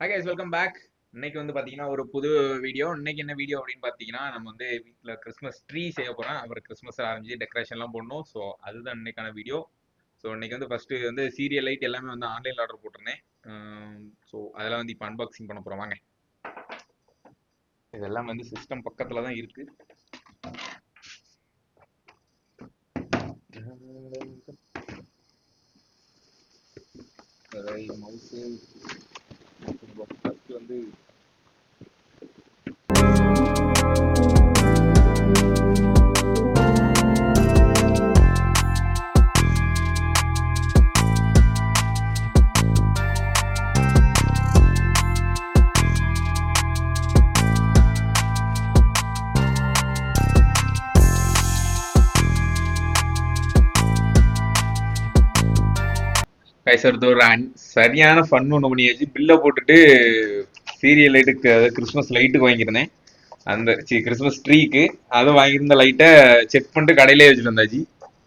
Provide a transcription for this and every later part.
Hi guys, welcome back. இன்னைக்கு வந்து பார்த்தீங்கன்னா ஒரு புது வீடியோ. இன்னைக்கு என்ன வீடியோ அப்படின்னு பார்த்தீங்கன்னா, நம்ம வந்து வீட்டில் கிறிஸ்மஸ் ட்ரீ செய்ய போகிறோம். அப்புறம் கிறிஸ்மஸ் ஆரம்பிச்சு டெக்கரேஷன்லாம் போடணும். ஸோ அதுதான் இன்னைக்கான வீடியோ. ஸோ இன்னைக்கு வந்து ஃபர்ஸ்ட் வந்து சீரியல் லைட் எல்லாமே வந்து ஆன்லைனில் ஆர்டர் போட்டிருந்தேன். ஸோ அதெல்லாம் வந்து இப்போ அன்பாக்சிங் பண்ண போகிறோம். வாங்க. இதெல்லாம் வந்து சிஸ்டம் பக்கத்தில் தான் இருக்கு. மவுஸ் ஃபர்ஸ்ட் வந்து கைசர் ஒரு சரியான ஃபன் ஒன்று பண்ணியாச்சு. பில்லை போட்டுட்டு சீரியல் லைட்டுக்கு, அதாவது கிறிஸ்மஸ் லைட்டுக்கு வாங்கியிருந்தேன். அந்த கிறிஸ்மஸ் ட்ரீக்கு அதை வாங்கியிருந்த லைட்டை செக் பண்ணிட்டு கடையிலே வச்சுட்டு வந்தாச்சு.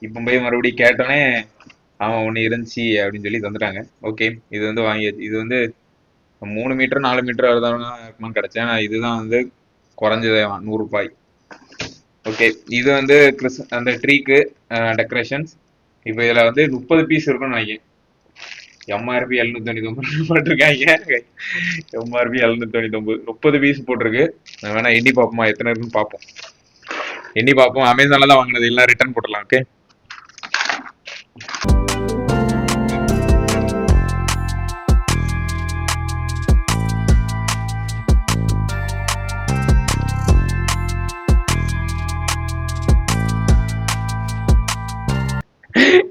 இப்போ போய் மறுபடியும் கேட்டோன்னே அவன் ஒன்று இருந்துச்சு அப்படின்னு சொல்லி தந்துட்டாங்க. ஓகே, இது வந்து வாங்கியாச்சு. இது வந்து 3 மீட்டர் 4 மீட்டர் இருக்குமான்னு கிடைச்சேன். இதுதான் வந்து குறைஞ்சது ₹100. ஓகே, இது வந்து அந்த ட்ரீக்கு டெக்கரேஷன்ஸ். இப்போ இதில் வந்து 30 பீஸ் இருக்குன்னு நினைக்கிறேன். எம்ஆர்பி 799 போட்டிருக்காங்க. எம்ஆர்பி 799, 30 பீஸ் போட்டிருக்கு. வேணா எண்ணி பார்ப்போமா எத்தனை இருக்குன்னு பார்ப்போம். எண்ணி பார்ப்போம். அமேசான்ல தான் வாங்கினது, எல்லாம் ரிட்டர்ன் போட்டுடலாம். ஓகே,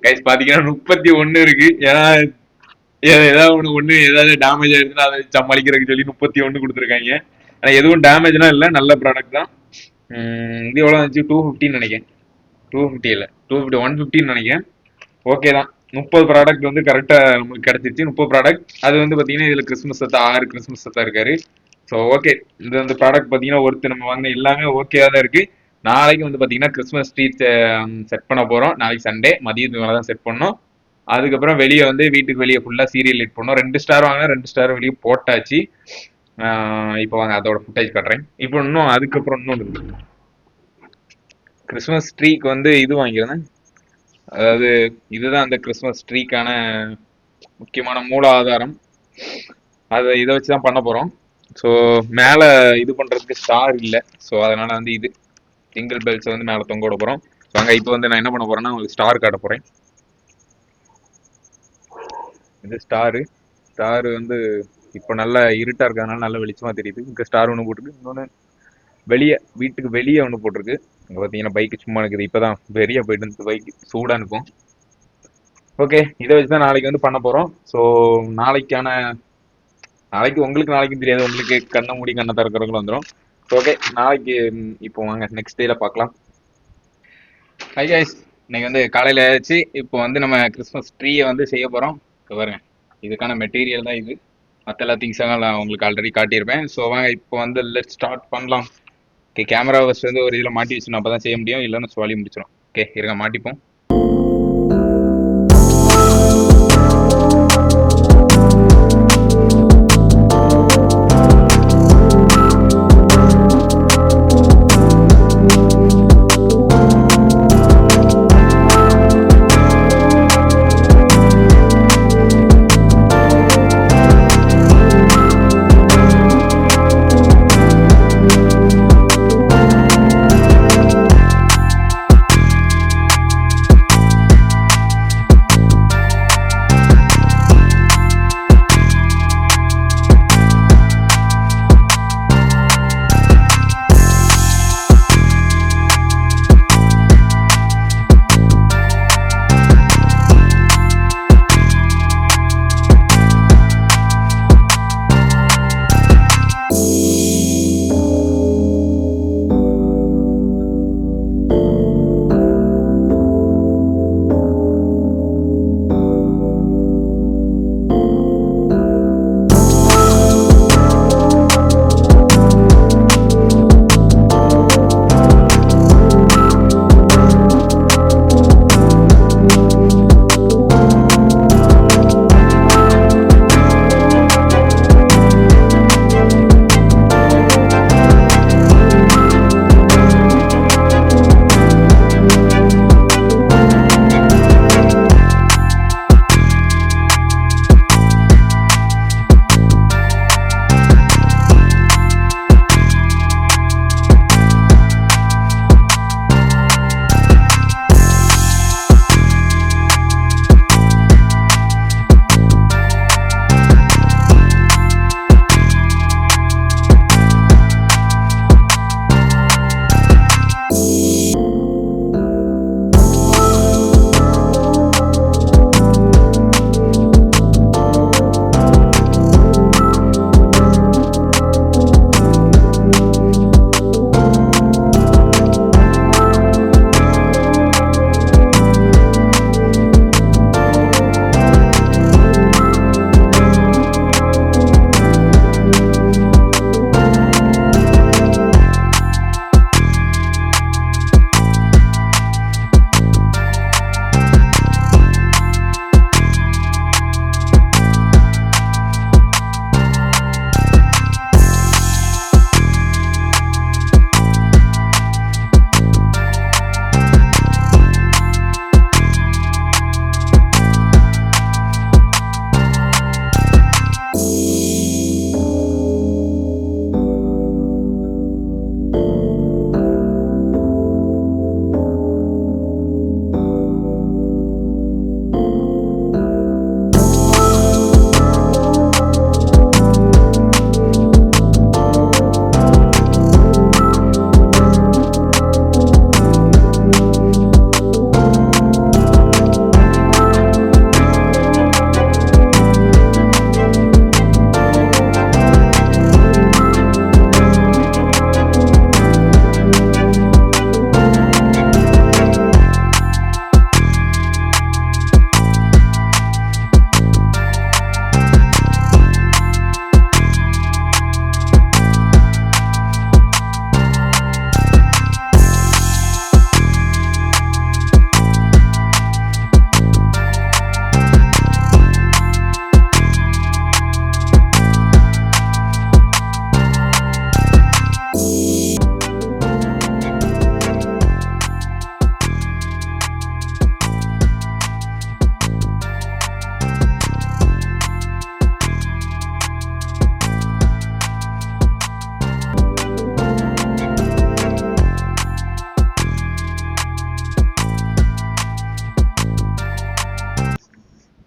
கைஸ் பாத்தீங்கன்னா 31 இருக்கு. ஏன்னா ஏதாவது டேமேஜ் ஆயிருச்சுன்னா அதை சமாளிக்கிறதுக்கு சொல்லி 31 கொடுத்துருக்காங்க. ஆனா எதுவும் டேமேஜ்லாம் இல்லை, நல்ல ப்ராடக்ட் தான். இது எவ்வளோ இருந்துச்சு? 250 நினைக்கிறேன். 250 இல்லை, 250, 150 நினைக்கிறேன். ஓகே தான். 30 ப்ராடக்ட் வந்து கரெக்டா நமக்கு கிடைச்சிருச்சு. 30 ப்ராடக்ட். அது வந்து பாத்தீங்கன்னா இதுல கிறிஸ்மஸ் சத்தா 6 கிறிஸ்மஸ் சத்தா இருக்காரு. ஸோ ஓகே, இந்த அந்த ப்ராடக்ட் பாத்தீங்கன்னா ஒருத்தர் நம்ம வாங்கின எல்லாமே ஓகேவா தான் இருக்கு. நாளைக்கு வந்து பாத்தீங்கன்னா கிறிஸ்மஸ் ட்ரீ செட் பண்ண போறோம். நாளைக்கு சண்டே மதியத்துக்கு மேலே தான் செட் பண்ணோம். அதுக்கப்புறம் வெளியே வந்து வீட்டுக்கு வெளியே ஃபுல்லா சீரியல் லைட் பண்ணோம். 2 ஸ்டார் வாங்கினா 2 ஸ்டார் வெளியே போட்டாச்சு. இப்போ வாங்க அதோட ஃபுட்டேஜ் காட்டுறேன். இப்போ இன்னும் அதுக்கப்புறம் இன்னொன்று கிறிஸ்மஸ் ட்ரீக்கு வந்து இது வாங்கியிருந்தேன். அதாவது இதுதான் அந்த கிறிஸ்மஸ் ட்ரீக்கான முக்கியமான மூல ஆதாரம். இதை வச்சு தான் பண்ண போறோம். ஸோ மேலே இது பண்றதுக்கு ஸ்டார் இல்லை. ஸோ அதனால வந்து இது சிங்கிள் பெல்ஸ் வந்து மேலே தொங்க விட போறோம். வாங்க இப்போ வந்து நான் என்ன பண்ண போறேன்னா உங்களுக்கு ஸ்டார் காட்ட போறேன். இது ஸ்டாரு வந்து இப்போ நல்லா இருட்டா இருக்கிறதுனால நல்ல வெளிச்சமா தெரியுது. இங்கே ஸ்டார் ஒன்று போட்டிருக்கு. இன்னொன்று வெளியே, வீட்டுக்கு வெளியே ஒன்று போட்டிருக்கு. இங்கே பார்த்தீங்கன்னா பைக்கு சும்மா இருக்குது. இப்போதான் வெளியே போயிட்டு இருந்து பைக் சூடாக இருக்கும். ஓகே, இதை வச்சு தான் நாளைக்கு வந்து பண்ண போகிறோம். ஸோ நாளைக்கு உங்களுக்கு நாளைக்கும் தெரியாது, உங்களுக்கு கண்ணை மூடி கண்ணை திறக்கிறவங்களும் வந்துடும். ஓகே, நாளைக்கு இப்போ வாங்க நெக்ஸ்ட் டேல பார்க்கலாம். ஹை கைஸ், இன்னைக்கு வந்து காலையில் ஆச்சு. இப்போ வந்து நம்ம கிறிஸ்மஸ் ட்ரீயை வந்து செய்ய போகிறோம். பாருங்க, இதுக்கான மெட்டீரியல் தான் இது. மற்ற எல்லா திங்ஸாக நான் உங்களுக்கு ஆல்ரெடி காட்டியிருப்பேன். ஸோ வாங்க இப்போ வந்து லெட் ஸ்டார்ட் பண்ணலாம். ஓகே, கேமரா ஃபர்ஸ்ட் வந்து ஒரு இதில் மாட்டி வச்சுணும், அப்போ தான் செய்ய முடியும். இல்லைன்னு சுவாலி முடிச்சிடும். ஓகே, இருங்க மாட்டிப்போம்.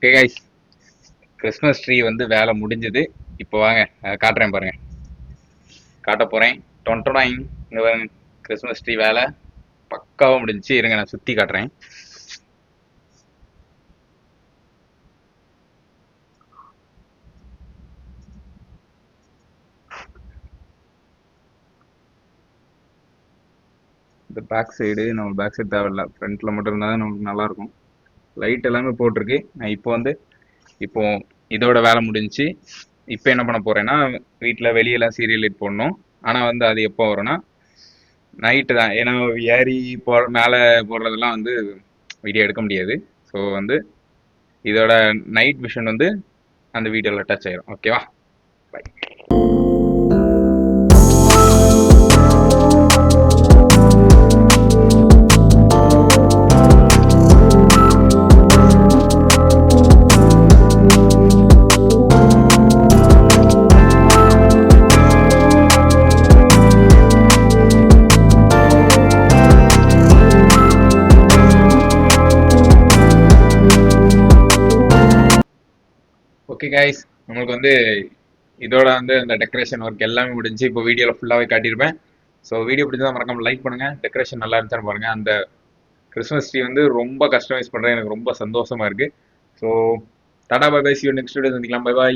ஓகே கைஸ், கிறிஸ்மஸ் ட்ரீ வந்து வேலை முடிஞ்சது. இப்போ வாங்க காட்டுறேன் பாருங்க. காட்ட போறேன். டொன்டொடாய் இங்க பாருங்க, கிறிஸ்மஸ் ட்ரீ வேலை பக்காவா முடிஞ்சுச்சு. இருங்க நான் சுத்தி காட்டுறேன். இந்த பேக் சைடு, நம்ம பேக் சைடு தேவையில்ல, ஃப்ரண்ட்ல மட்டும் இருந்தால் தான் நமக்கு நல்லா இருக்கும். லைட் எல்லாமே போட்டிருக்கு. நான் இப்போ இதோட வேலை முடிஞ்சுச்சு. இப்போ என்ன பண்ண போறேன்னா, வீட்டில் வெளியெல்லாம் சீரியல் லைட் போடணும். ஆனால் வந்து அது எப்போ வரும்னா நைட்டு தான். ஏன்னா ஏறி மேலே போடுறதெல்லாம் வந்து வீடியோ எடுக்க முடியாது. ஸோ வந்து இதோட நைட் விஷன் வந்து அந்த வீடியோவில் டச் ஆயிரும். ஓகேவா, பை. ஓகே கைஸ், நம்மளுக்கு வந்து இதோட வந்து அந்த டெக்கரேஷன் ஒர்க் எல்லாமே முடிஞ்சு. இப்போ வீடியோவில் ஃபுல்லாகவே காட்டியிருப்பேன். ஸோ வீடியோ பிடிச்சா மறக்காம லைக் பண்ணுங்க. டெக்கரேஷன் நல்லா இருந்துச்சான்னு பாருங்க. அந்த கிறிஸ்மஸ் ட்ரீ வந்து ரொம்ப கஸ்டமைஸ் பண்ணுறேன். எனக்கு ரொம்ப சந்தோஷமா இருக்கு. So tata bye bye, see you next video சந்திக்கலாம். பை பாய்.